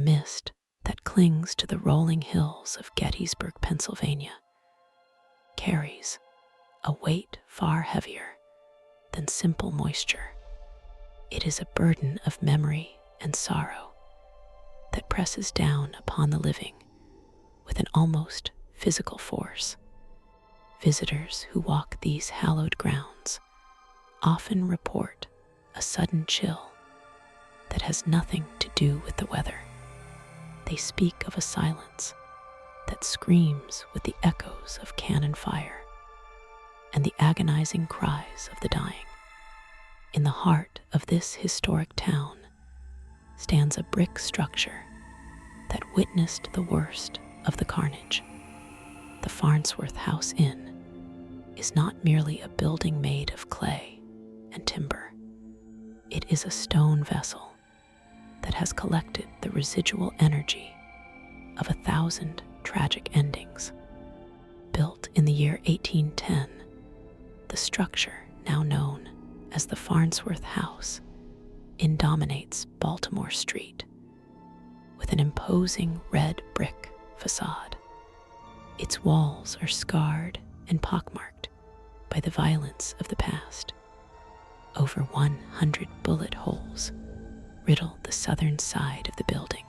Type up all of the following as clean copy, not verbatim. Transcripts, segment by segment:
mist that clings to the rolling hills of Gettysburg, Pennsylvania, carries a weight far heavier than simple moisture. It is a burden of memory and sorrow that presses down upon the living with an almost physical force. Visitors who walk these hallowed grounds often report a sudden chill that has nothing to do with the weather. They speak of a silence that screams with the echoes of cannon fire and the agonizing cries of the dying. In the heart of this historic town stands a brick structure that witnessed the worst of the carnage. The Farnsworth House Inn is not merely a building made of clay and timber. It is a stone vessel that has collected the residual energy of 1,000 tragic endings. Built in the year 1810, the structure, now known as the Farnsworth House Inn, dominates Baltimore Street with an imposing red brick facade. Its walls are scarred and pockmarked by the violence of the past. Over 100 bullet holes riddle the southern side of the building.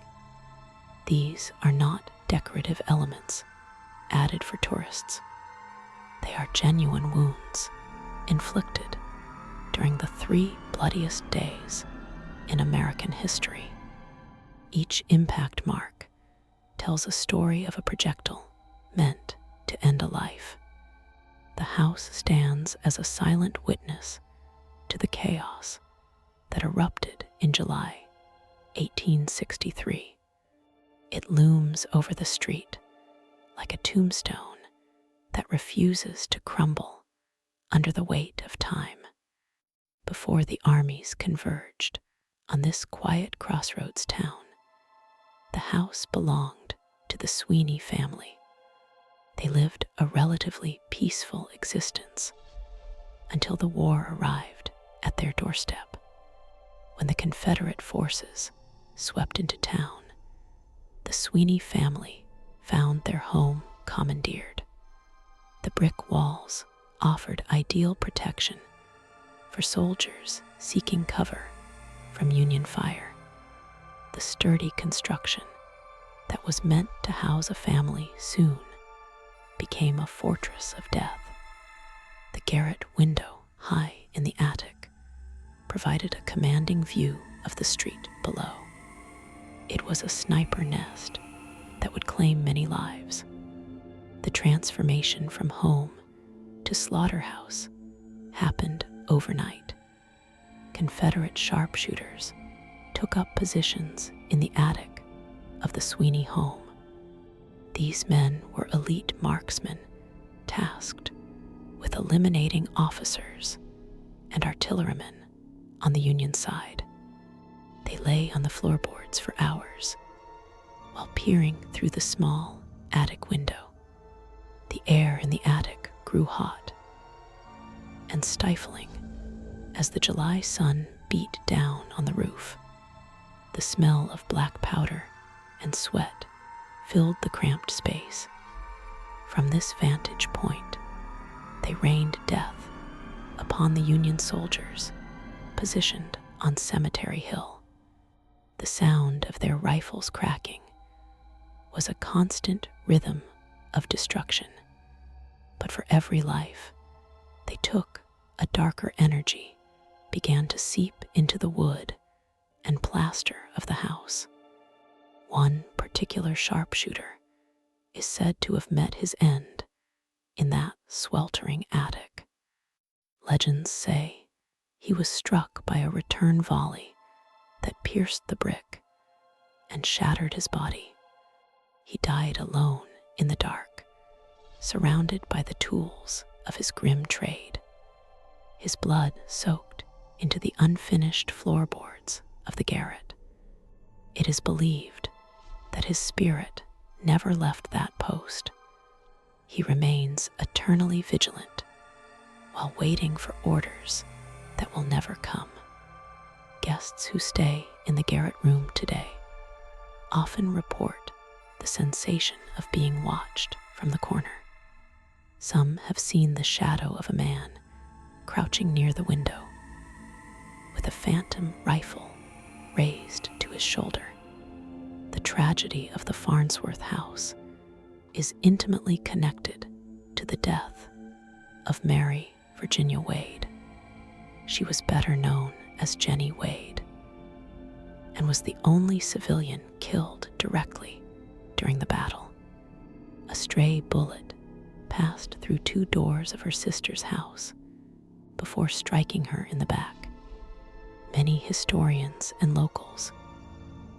These are not decorative elements added for tourists. They are genuine wounds inflicted during the 3 bloodiest days in American history. Each impact mark tells a story of a projectile meant to end a life. The house stands as a silent witness to the chaos that erupted in July 1863. It looms over the street like a tombstone that refuses to crumble under the weight of time. Before the armies converged on this quiet crossroads town, the house belonged to the Sweeney family. They lived a relatively peaceful existence until the war arrived at their doorstep. When the Confederate forces swept into town, the Sweeney family found their home commandeered. The brick walls offered ideal protection for soldiers seeking cover from Union fire. The sturdy construction that was meant to house a family soon became a fortress of death. The garret window, high in the attic, provided a commanding view of the street below. It was a sniper nest that would claim many lives. The transformation from home to slaughterhouse happened overnight. Confederate sharpshooters took up positions in the attic of the Sweeney home. These men were elite marksmen tasked with eliminating officers and artillerymen on the Union side. They lay on the floorboards for hours while peering through the small attic window. The air in the attic grew hot and stifling as the July sun beat down on the roof. The smell of black powder and sweat filled the cramped space. From this vantage point, they rained death upon the Union soldiers positioned on Cemetery Hill. The sound of their rifles cracking was a constant rhythm of destruction. But for every life they took, a darker energy began to seep into the wood and plaster of the house. One particular sharpshooter is said to have met his end in that sweltering attic. Legends say he was struck by a return volley that pierced the brick and shattered his body. He died alone in the dark, surrounded by the tools of his grim trade. His blood soaked into the unfinished floorboards of the garret. It is believed that his spirit never left that post. He remains eternally vigilant while waiting for orders that will never come. Guests who stay in the garret room today often report the sensation of being watched from the corner. Some have seen the shadow of a man crouching near the window, with a phantom rifle raised to his shoulder. The tragedy of the Farnsworth house is intimately connected to the death of Mary Virginia Wade. She was better known as Jennie Wade and was the only civilian killed directly during the battle. A stray bullet passed through 2 doors of her sister's house before striking her in the back. Many historians and locals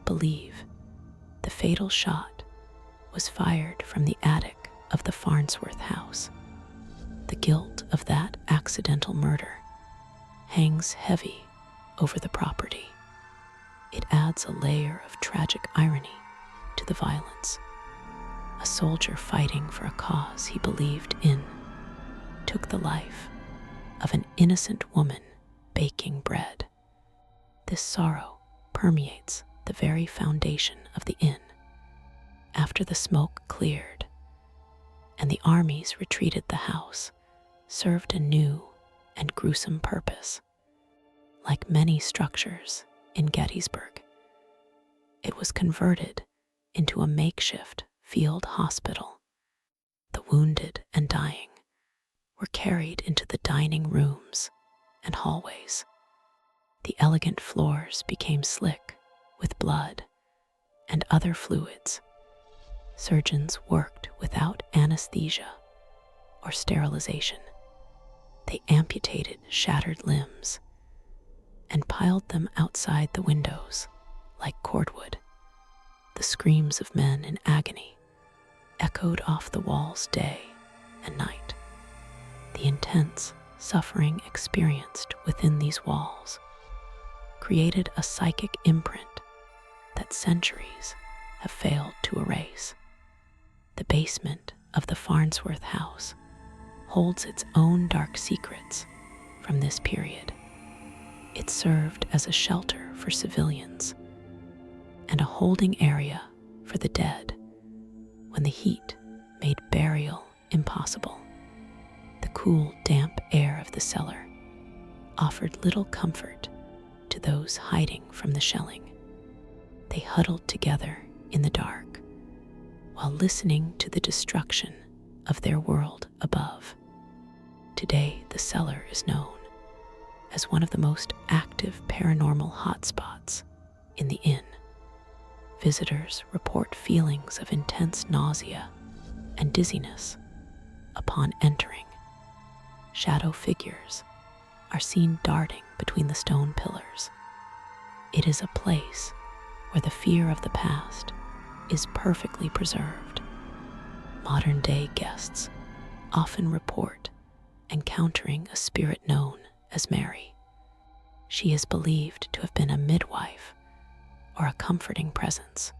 believe the fatal shot was fired from the attic of the Farnsworth house. The guilt of that accidental murder hangs heavy over the property. It adds a layer of tragic irony to the violence. A soldier fighting for a cause he believed in took the life of an innocent woman baking bread. This sorrow permeates the very foundation of the inn. After the smoke cleared and the armies retreated, the house served a new and gruesome purpose. Like many structures in Gettysburg, it was converted into a makeshift field hospital. The wounded and dying were carried into the dining rooms and hallways. The elegant floors became slick with blood and other fluids. Surgeons worked without anesthesia or sterilization. They amputated shattered limbs and piled them outside the windows like cordwood. The screams of men in agony echoed off the walls day and night. The intense suffering experienced within these walls created a psychic imprint that centuries have failed to erase. The basement of the Farnsworth house holds its own dark secrets from this period. It served as a shelter for civilians and a holding area for the dead when the heat made burial impossible. The cool, damp air of the cellar offered little comfort to those hiding from the shelling. They huddled together in the dark while listening to the destruction of their world above. Today, the cellar is known as one of the most active paranormal hotspots in the inn. Visitors report feelings of intense nausea and dizziness upon entering. Shadow figures are seen darting between the stone pillars. It is a place where the fear of the past is perfectly preserved. Modern-day guests often report encountering a spirit known as Mary. She is believed to have been a midwife or a comforting presence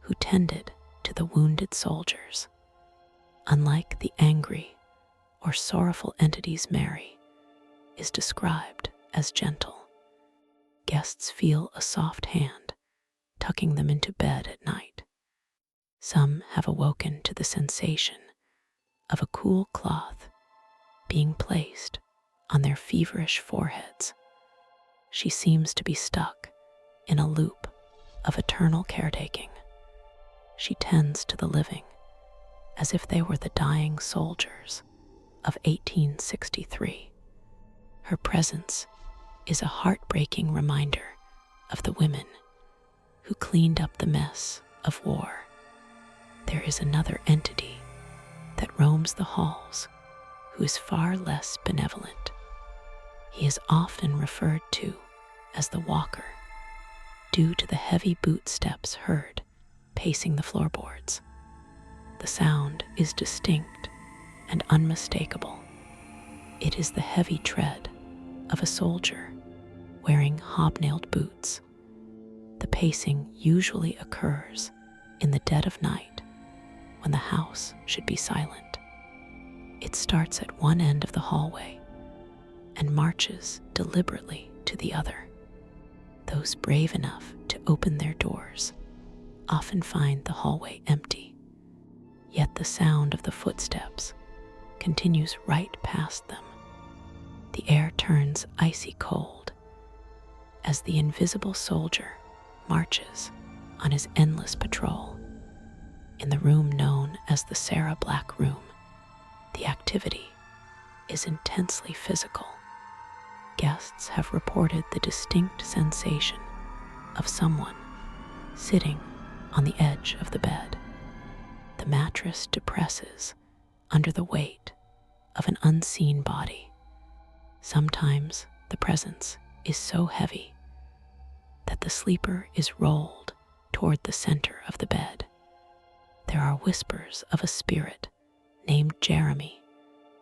who tended to the wounded soldiers. Unlike the angry or sorrowful entities, Mary is described as gentle. Guests feel a soft hand tucking them into bed at night. Some have awoken to the sensation of a cool cloth being placed on their feverish foreheads. She seems to be stuck in a loop of eternal caretaking. She tends to the living as if they were the dying soldiers of 1863. Her presence is a heartbreaking reminder of the women who cleaned up the mess of war. There is another entity that roams the halls who is far less benevolent. He is often referred to as the Walker due to the heavy boot steps heard pacing the floorboards. The sound is distinct and unmistakable. It is the heavy tread of a soldier wearing hobnailed boots. The pacing usually occurs in the dead of night when the house should be silent. It starts at one end of the hallway and marches deliberately to the other. Those brave enough to open their doors often find the hallway empty, yet the sound of the footsteps continues right past them. The air turns icy cold as the invisible soldier marches on his endless patrol. In the room known as the Sarah Black Room, the activity is intensely physical. Guests have reported the distinct sensation of someone sitting on the edge of the bed. The mattress depresses under the weight of an unseen body. Sometimes the presence is so heavy that the sleeper is rolled toward the center of the bed. There are whispers of a spirit named Jeremy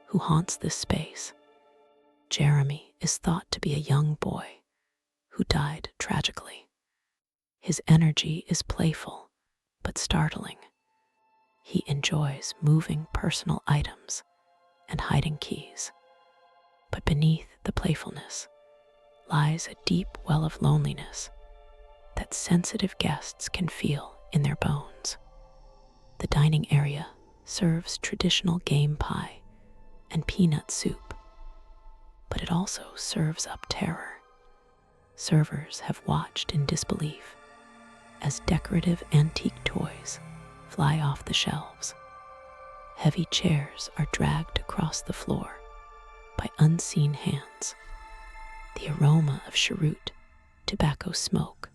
who haunts this space. Jeremy is thought to be a young boy who died tragically. His energy is playful but startling. He enjoys moving personal items and hiding keys. But beneath the playfulness lies a deep well of loneliness that sensitive guests can feel in their bones. The dining area serves traditional game pie and peanut soup, but it also serves up terror. Servers have watched in disbelief as decorative antique toys fly off the shelves. Heavy chairs are dragged across the floor by unseen hands. The aroma of cheroot tobacco smoke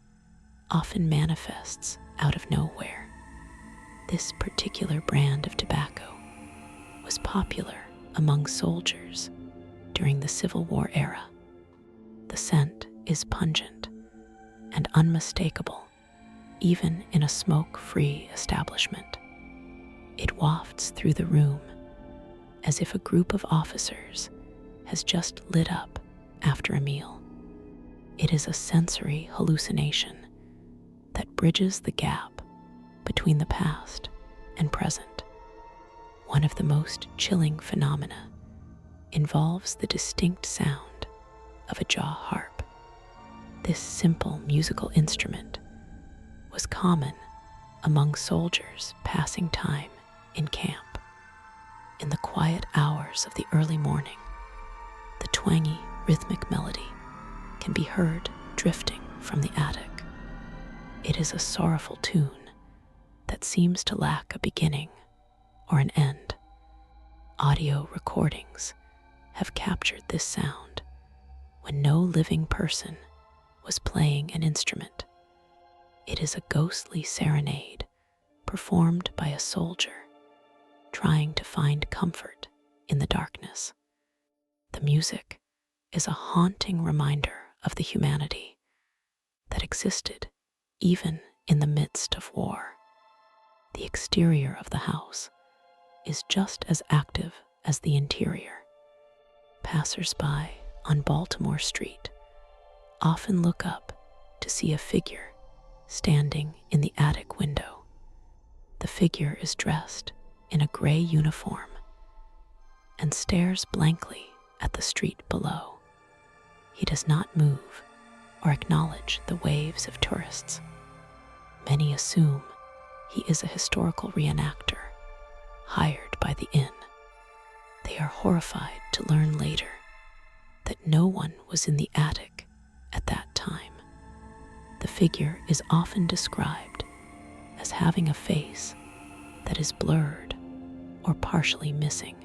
often manifests out of nowhere. This particular brand of tobacco was popular among soldiers during the Civil War era. The scent is pungent and unmistakable, even in a smoke-free establishment. It wafts through the room as if a group of officers has just lit up after a meal. It is a sensory hallucination that bridges the gap between the past and present. One of the most chilling phenomena involves the distinct sound of a jaw harp. This simple musical instrument was common among soldiers passing time in camp. In the quiet hours of the early morning, the twangy, rhythmic melody can be heard drifting from the attic. It is a sorrowful tune that seems to lack a beginning or an end. Audio recordings have captured this sound when no living person was playing an instrument. It is a ghostly serenade performed by a soldier trying to find comfort in the darkness. The music is a haunting reminder of the humanity that existed even in the midst of war. The exterior of the house is just as active as the interior. Passers-by on Baltimore Street often look up to see a figure standing in the attic window. The figure is dressed in a gray uniform and stares blankly at the street below. He does not move or acknowledge the waves of tourists. Many assume he is a historical reenactor hired by the inn. They are horrified to learn later that no one was in the attic at that time. The figure is often described as having a face that is blurred or partially missing.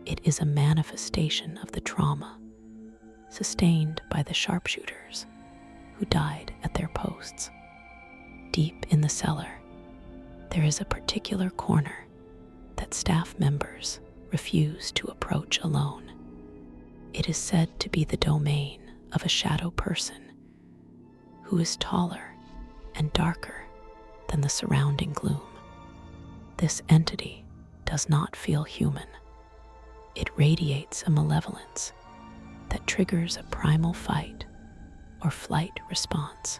It is a manifestation of the trauma sustained by the sharpshooters who died at their posts. Deep in the cellar, there is a particular corner that staff members refuse to approach alone. It is said to be the domain of a shadow person who is taller and darker than the surrounding gloom. This entity does not feel human. It radiates a malevolence that triggers a primal fight or flight response.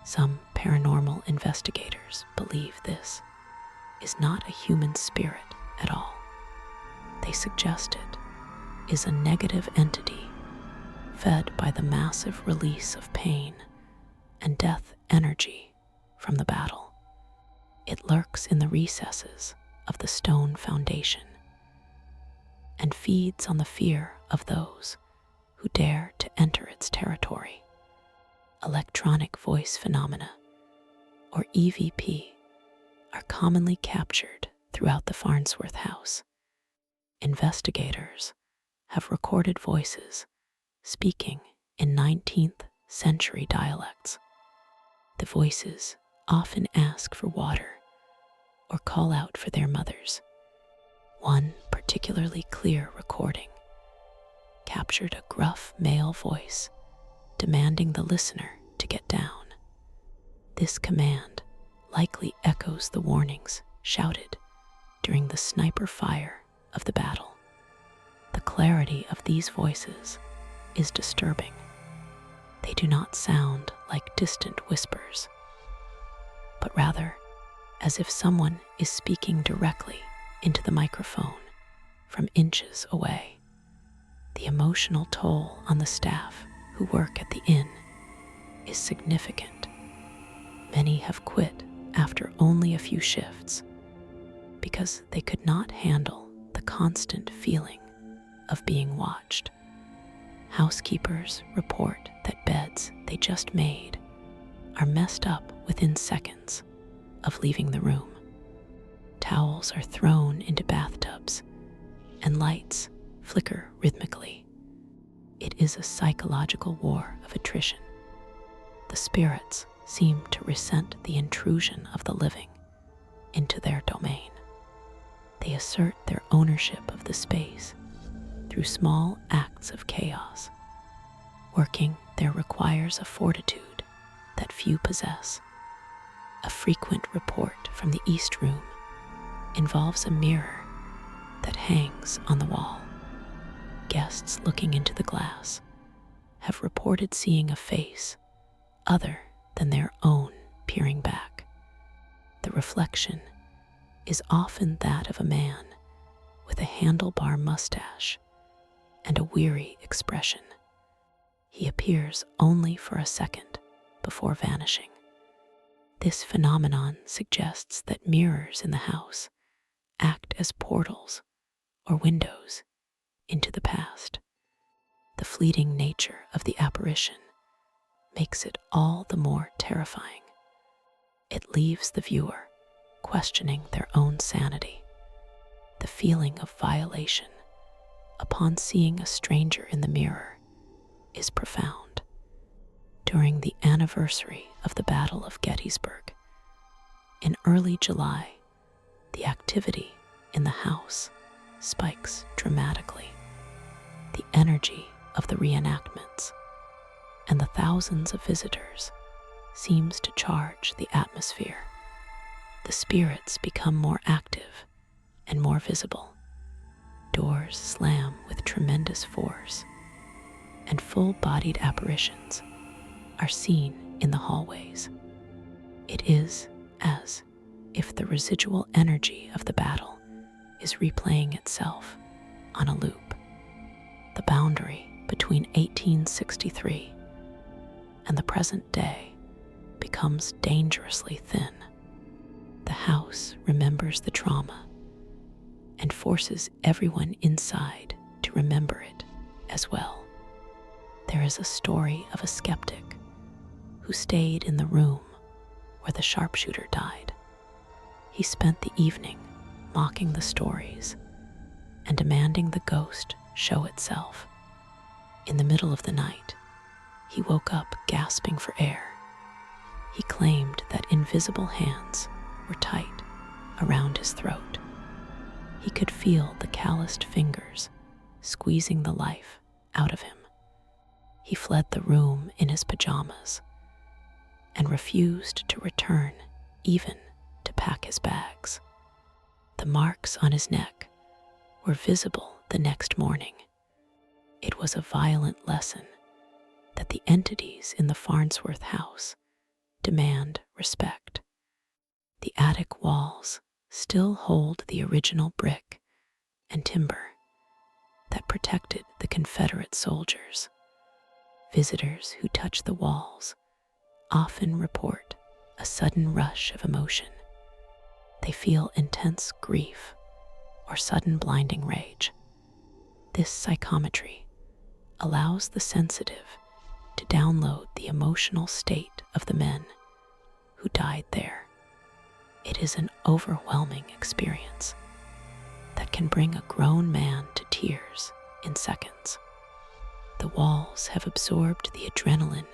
Some paranormal investigators believe this is not a human spirit at all. They suggest it is a negative entity fed by the massive release of pain and death energy from the battle. It lurks in the recesses of the stone foundation and feeds on the fear of those who dare to enter its territory. Electronic voice phenomena, or EVP, are commonly captured throughout the Farnsworth house. Investigators have recorded voices speaking in 19th century dialects. The voices often ask for water or call out for their mothers. One particularly clear recording captured a gruff male voice demanding the listener to get down. This command likely echoes the warnings shouted during the sniper fire of the battle. The clarity of these voices is disturbing. They do not sound like distant whispers, but rather as if someone is speaking directly into the microphone from inches away. The emotional toll on the staff who work at the inn is significant. Many have quit after only a few shifts because they could not handle the constant feeling of being watched. Housekeepers report that beds they just made are messed up within seconds of leaving the room. Towels are thrown into bathtubs and lights flicker rhythmically. It is a psychological war of attrition. The spirits seem to resent the intrusion of the living into their domain. They assert their ownership of the space through small acts of chaos. Working there requires a fortitude that few possess. A frequent report from the East Room involves a mirror that hangs on the wall. Guests looking into the glass have reported seeing a face other than their own peering back. The reflection is often that of a man with a handlebar mustache and a weary expression. He appears only for a second before vanishing. This phenomenon suggests that mirrors in the house act as portals or windows into the past. The fleeting nature of the apparition makes it all the more terrifying. It leaves the viewer questioning their own sanity. The feeling of violation upon seeing a stranger in the mirror is profound. During the anniversary of the Battle of Gettysburg, in early July, the activity in the house spikes dramatically. The energy of the reenactments and the thousands of visitors seems to charge the atmosphere. The spirits become more active and more visible. Doors slam with tremendous force, and full-bodied apparitions are seen in the hallways. It is as if the residual energy of the battle is replaying itself on a loop. The boundary between 1863 and the present day becomes dangerously thin. The house remembers the trauma and forces everyone inside to remember it as well. There is a story of a skeptic who stayed in the room where the sharpshooter died. He spent the evening mocking the stories and demanding the ghost show itself. In the middle of the night, he woke up gasping for air. He claimed that invisible hands were tight around his throat. He could feel the calloused fingers squeezing the life out of him. He fled the room in his pajamas and refused to return even to pack his bags. The marks on his neck were visible the next morning. It was a violent lesson that the entities in the Farnsworth house demand respect. The attic walls still hold the original brick and timber that protected the Confederate soldiers. Visitors who touch the walls often report a sudden rush of emotion. They feel intense grief or sudden blinding rage. This psychometry allows the sensitive to download the emotional state of the men who died there. It is an overwhelming experience that can bring a grown man to tears in seconds. The walls have absorbed the adrenaline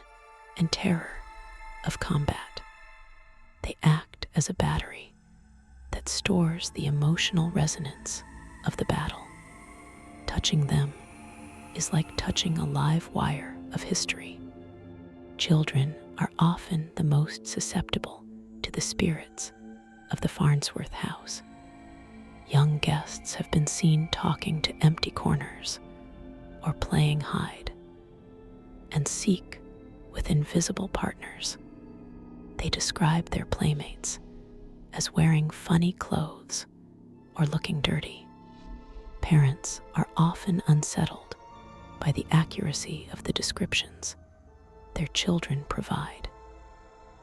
and terror of combat. They act as a battery that stores the emotional resonance of the battle. Touching them is like touching a live wire of history. Children are often the most susceptible to the spirits of the Farnsworth house. Young guests have been seen talking to empty corners or playing hide and seek with invisible partners. They describe their playmates as wearing funny clothes or looking dirty. Parents are often unsettled by the accuracy of the descriptions their children provide.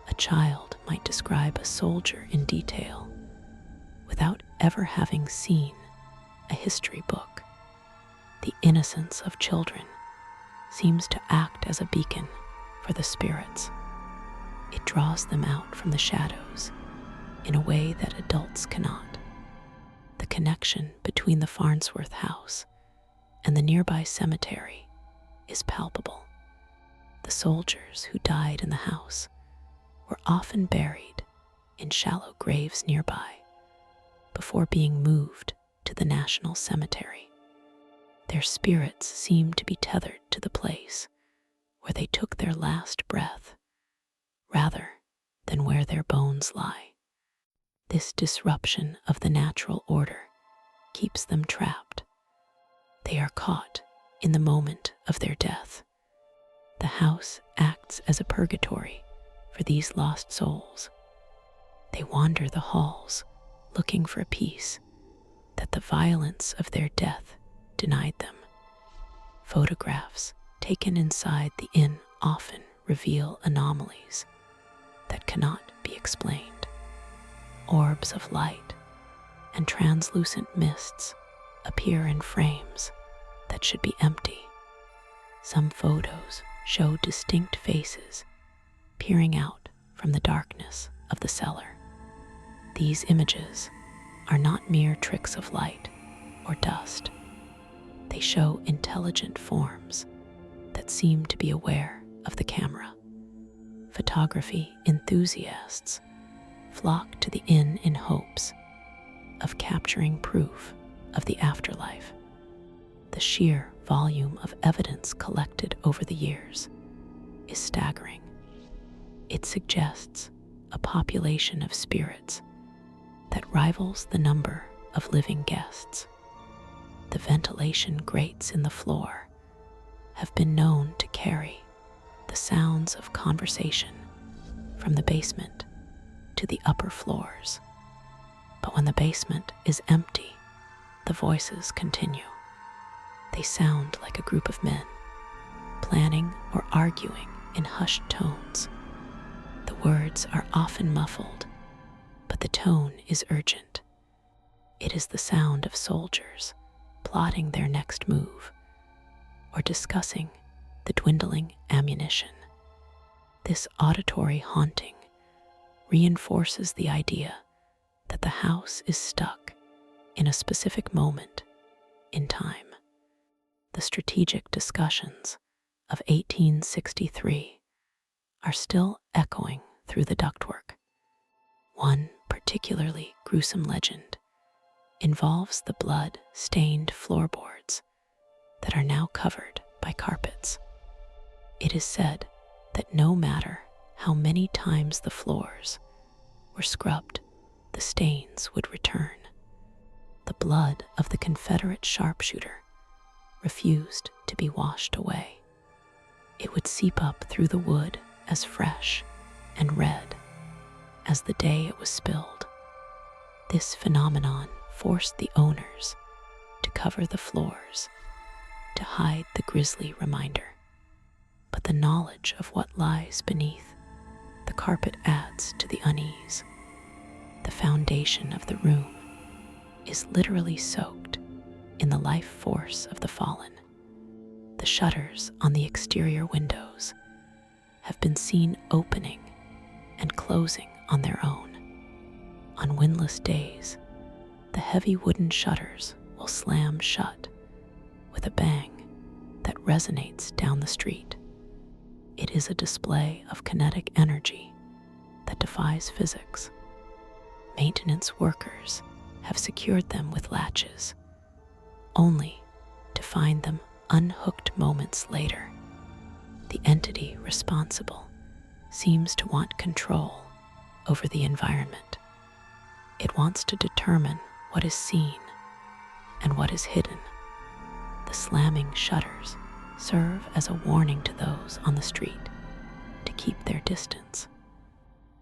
A child might describe a soldier in detail without ever having seen a history book. The innocence of children seems to act as a beacon for the spirits. It draws them out from the shadows in a way that adults cannot. The connection between the Farnsworth house and the nearby cemetery is palpable. The soldiers who died in the house were often buried in shallow graves nearby before being moved to the National Cemetery. Their spirits seem to be tethered to the place where they took their last breath, rather than where their bones lie. This disruption of the natural order keeps them trapped. They are caught in the moment of their death. The house acts as a purgatory for these lost souls. They wander the halls looking for a peace that the violence of their death denied them. Photographs taken inside the inn often reveal anomalies that cannot be explained. Orbs of light and translucent mists appear in frames that should be empty. Some photos show distinct faces peering out from the darkness of the cellar. These images are not mere tricks of light or dust. They show intelligent forms that seem to be aware of the camera. Photography enthusiasts flock to the inn in hopes of capturing proof of the afterlife. The sheer volume of evidence collected over the years is staggering. It suggests a population of spirits that rivals the number of living guests. The ventilation grates in the floor have been known to carry the sounds of conversation from the basement to the upper floors. But when the basement is empty, the voices continue. They sound like a group of men, planning or arguing in hushed tones. The words are often muffled, but the tone is urgent. It is the sound of soldiers plotting their next move or discussing the dwindling ammunition. This auditory haunting reinforces the idea that the house is stuck in a specific moment in time. The strategic discussions of 1863 are still echoing through the ductwork. One particularly gruesome legend involves the blood-stained floorboards that are now covered by carpets. It is said that no matter how many times the floors were scrubbed, the stains would return. The blood of the Confederate sharpshooter refused to be washed away. It would seep up through the wood as fresh and red as the day it was spilled. This phenomenon forced the owners to cover the floors to hide the grisly reminder. But the knowledge of what lies beneath the carpet adds to the unease. The foundation of the room is literally soaked in the life force of the fallen. The shutters on the exterior windows have been seen opening and closing on their own. On windless days, the heavy wooden shutters will slam shut with a bang that resonates down the street. It is a display of kinetic energy that defies physics. Maintenance workers have secured them with latches, only to find them unhooked moments later. The entity responsible seems to want control over the environment. It wants to determine what is seen and what is hidden. The slamming shutters serve as a warning to those on the street to keep their distance.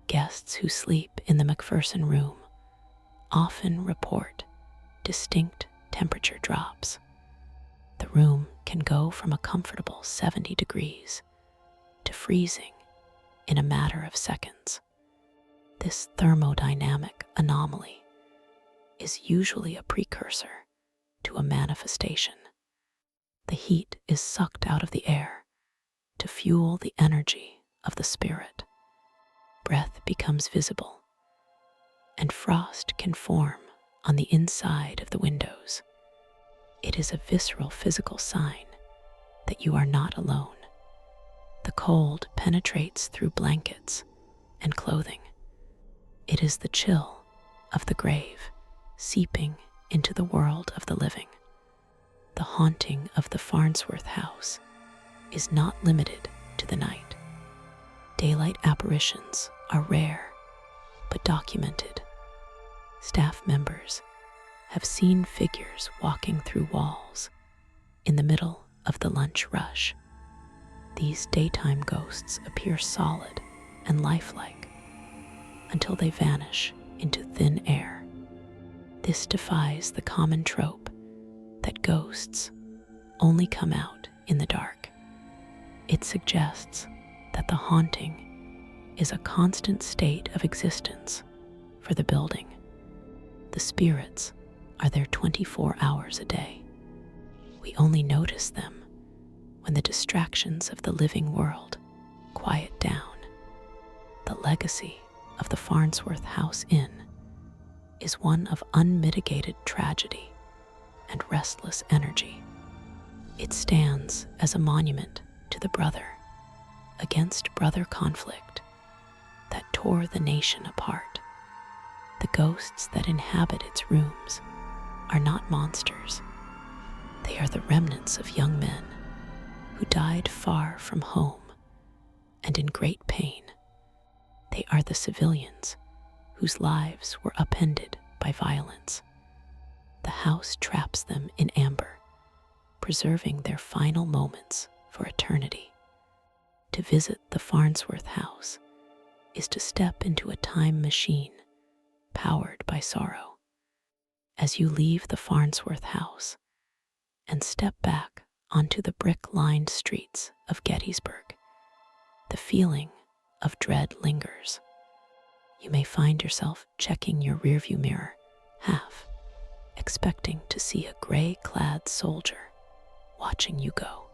Guests who sleep in the McPherson room often report distinct temperature drops. The room can go from a comfortable 70 degrees to freezing in a matter of seconds. This thermodynamic anomaly is usually a precursor to a manifestation. The heat is sucked out of the air to fuel the energy of the spirit. Breath becomes visible, and frost can form on the inside of the windows. It is a visceral physical sign that you are not alone. The cold penetrates through blankets and clothing. It is the chill of the grave seeping into the world of the living. The haunting of the Farnsworth House is not limited to the night. Daylight apparitions are rare but documented. Staff members have seen figures walking through walls in the middle of the lunch rush. These daytime ghosts appear solid and lifelike until they vanish into thin air. This defies the common trope that ghosts only come out in the dark. It suggests that the haunting is a constant state of existence for the building. The spirits are there 24 hours a day. We only notice them when the distractions of the living world quiet down. The legacy of the Farnsworth House Inn is one of unmitigated tragedy and restless energy. It stands as a monument to the brother against brother conflict that tore the nation apart. The ghosts that inhabit its rooms are not monsters. They are the remnants of young men who died far from home and in great pain. They are the civilians whose lives were upended by violence. The house traps them in amber, preserving their final moments for eternity. To visit the Farnsworth House is to step into a time machine powered by sorrow. As you leave the Farnsworth House and step back onto the brick-lined streets of Gettysburg, the feeling of dread lingers. You may find yourself checking your rearview mirror, half expecting to see a gray-clad soldier watching you go.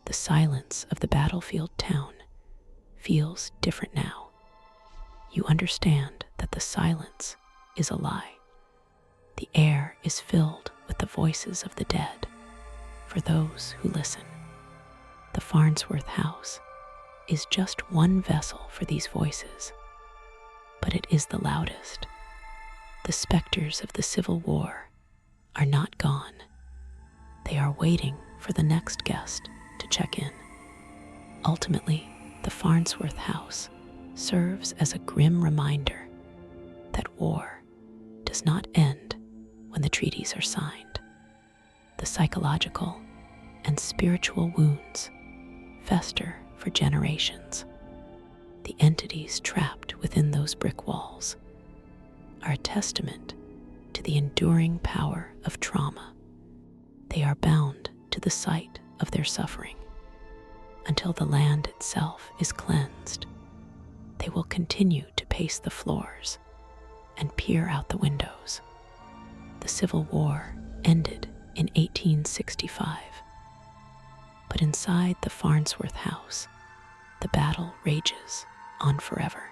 The silence of the battlefield town feels different now. You understand that the silence is a lie. The air is filled with the voices of the dead. For those who listen, the Farnsworth House is just one vessel for these voices, but it is the loudest. The specters of the Civil War are not gone. They are waiting for the next guest to check in. Ultimately, the Farnsworth House serves as a grim reminder that war does not end when the treaties are signed. The psychological and spiritual wounds fester for generations. The entities trapped within those brick walls are a testament to the enduring power of trauma. They are bound to the site of their suffering until the land itself is cleansed. they will continue to pace the floors and peer out the windows. The Civil War ended in 1865, but inside the Farnsworth house, the battle rages on forever.